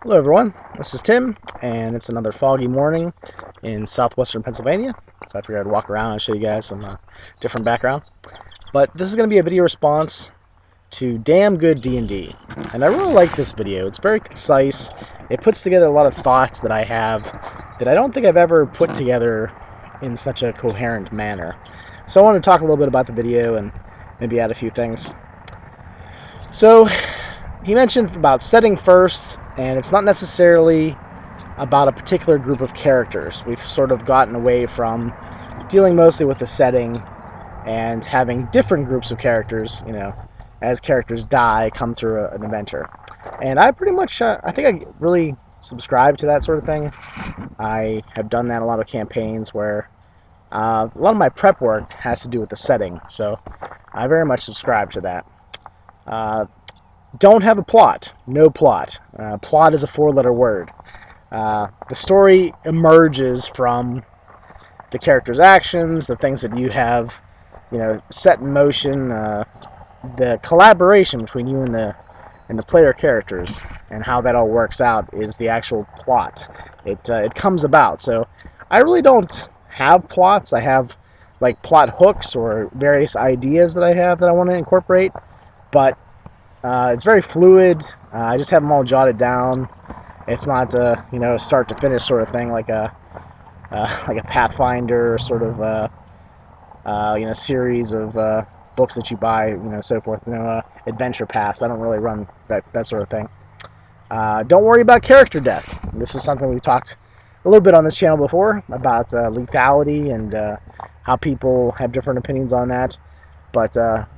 Hello everyone, this is Tim, and it's another foggy morning in southwestern Pennsylvania. So I figured I'd walk around and show you guys some different background. But this is going to be a video response to Damn Good D&D. And I really like this video. It's very concise. It puts together a lot of thoughts that I have that I don't think I've ever put together in such a coherent manner. So I want to talk a little bit about the video and maybe add a few things. So he mentioned about setting first, and it's not necessarily about a particular group of characters. We've sort of gotten away from dealing mostly with the setting and having different groups of characters, as characters die, come through an adventure. And I pretty much, I think I really subscribe to that sort of thing. I have done that in a lot of campaigns where a lot of my prep work has to do with the setting, so I very much subscribe to that. Don't have a plot. No plot. Plot is a four-letter word. The story emerges from the character's actions, the things that you have, set in motion, the collaboration between you and the player characters, and how that all works out is the actual plot. It comes about. So I really don't have plots. I have like plot hooks or various ideas that I have that I want to incorporate, but it's very fluid. I just have them all jotted down. It's not a start to finish sort of thing like a Pathfinder sort of series of books that you buy, so forth. Adventure Pass. I don't really run that sort of thing. Don't worry about character death. This is something we've talked a little bit on this channel before about lethality and how people have different opinions on that. But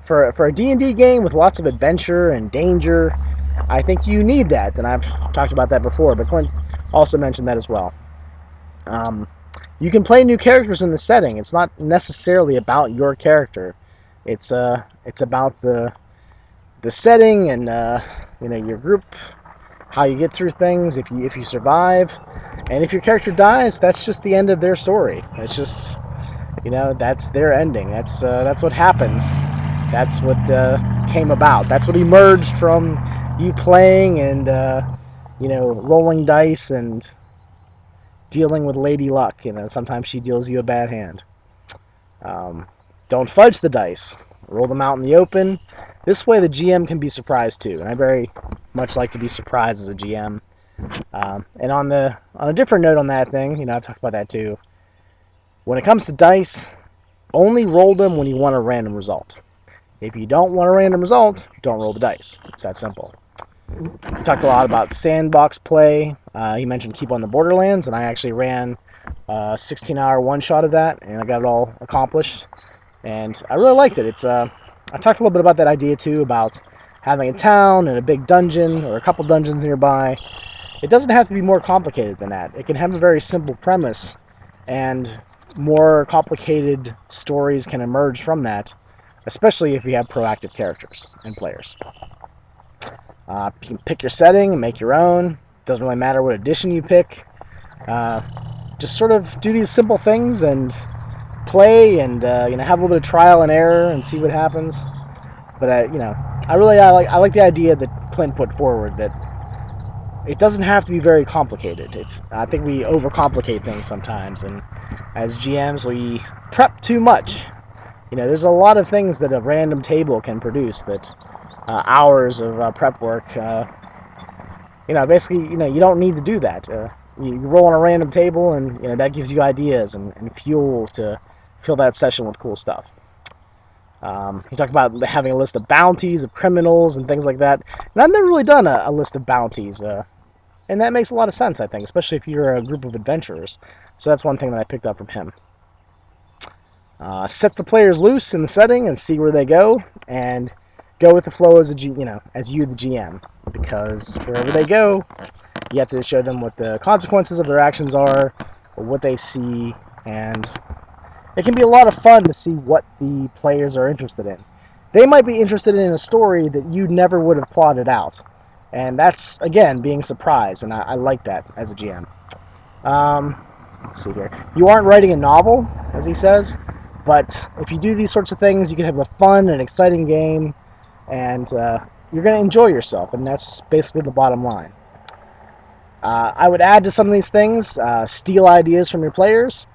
for a D&D game with lots of adventure and danger, I think you need that, and I've talked about that before, but Clint also mentioned that as well. You can play new characters in the setting. It's not necessarily about your character. It's about the setting and your group, how you get through things, if you survive, and if your character dies, that's just the end of their story. It's just that's their ending. That's what happens. That's what came about. That's what emerged from you playing and rolling dice and dealing with Lady Luck. Sometimes she deals you a bad hand. Don't fudge the dice. Roll them out in the open. This way the GM can be surprised too, and I very much like to be surprised as a GM. And on a different note on that thing, I've talked about that too. When it comes to dice, only roll them when you want a random result. If you don't want a random result, don't roll the dice. It's that simple. We talked a lot about sandbox play. He mentioned Keep on the Borderlands, and I actually ran a 16-hour one-shot of that, and I got it all accomplished. And I really liked it. I talked a little bit about that idea too, about having a town and a big dungeon or a couple dungeons nearby. It doesn't have to be more complicated than that. It can have a very simple premise, and more complicated stories can emerge from that, especially if you have proactive characters and players. You can pick your setting and make your own. Doesn't really matter what edition you pick. Just sort of do these simple things and play and have a little bit of trial and error and see what happens. But I like the idea that Clint put forward, that it doesn't have to be very complicated. I think we overcomplicate things sometimes, and as GMs we prep too much. There's a lot of things that a random table can produce that hours of prep work. Basically, you don't need to do that. You roll on a random table, and that gives you ideas and fuel to fill that session with cool stuff. He talked about having a list of bounties of criminals and things like that. And I've never really done a list of bounties, and that makes a lot of sense, I think, especially if you're a group of adventurers. So that's one thing that I picked up from him. Set the players loose in the setting and see where they go, and go with the flow as as you, the GM, because wherever they go, you have to show them what the consequences of their actions are, or what they see, and it can be a lot of fun to see what the players are interested in. They might be interested in a story that you never would have plotted out, and that's, again, being surprised, and I like that as a GM. Let's see here. You aren't writing a novel, as he says, but if you do these sorts of things, you can have a fun and exciting game, and you're going to enjoy yourself, and that's basically the bottom line. I would add to some of these things, steal ideas from your players.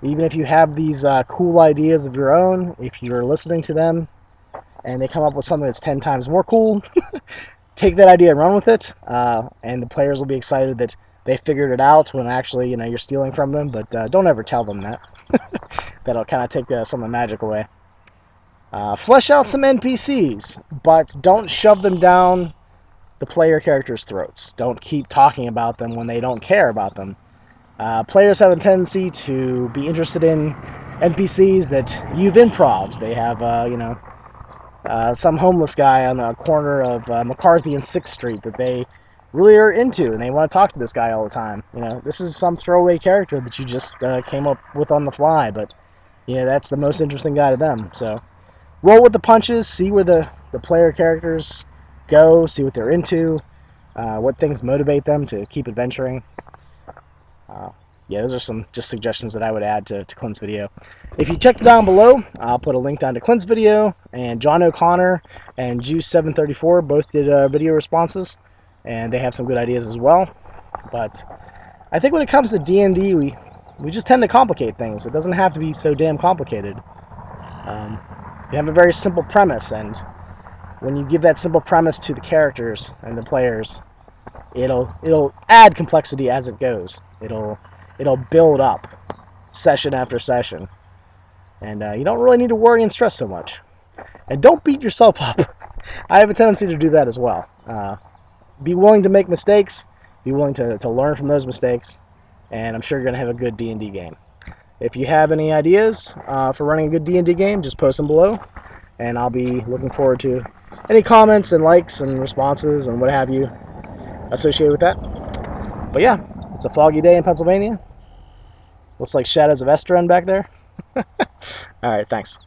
Even if you have these cool ideas of your own, if you're listening to them and they come up with something that's 10 times more cool, take that idea and run with it. And the players will be excited that they figured it out when actually, you're stealing from them. But don't ever tell them that. That'll kind of take some of the magic away. Flesh out some NPCs, but don't shove them down the player characters' throats. Don't keep talking about them when they don't care about them. Players have a tendency to be interested in NPCs that you've improved. They have, some homeless guy on the corner of McCarthy and 6th Street that they really are into, and they want to talk to this guy all the time. This is some throwaway character that you just came up with on the fly, but that's the most interesting guy to them. So roll with the punches, see where the player characters go, see what they're into, what things motivate them to keep adventuring. Yeah, those are some just suggestions that I would add to Clint's video. If you check down below, I'll put a link down to Clint's video, and John O'Connor and Juice734 both did video responses, and they have some good ideas as well. But I think when it comes to D&D, we just tend to complicate things. It doesn't have to be so damn complicated. You have a very simple premise, and when you give that simple premise to the characters and the players, it'll add complexity as it goes. It'll build up session after session, and you don't really need to worry and stress so much. And don't beat yourself up. I have a tendency to do that as well. Be willing to make mistakes. Be willing to learn from those mistakes, and I'm sure you're gonna have a good D&D game. If you have any ideas for running a good D&D game, just post them below, and I'll be looking forward to any comments and likes and responses and what have you associated with that. But yeah, it's a foggy day in Pennsylvania. Looks like shadows of Estron back there. All right, thanks.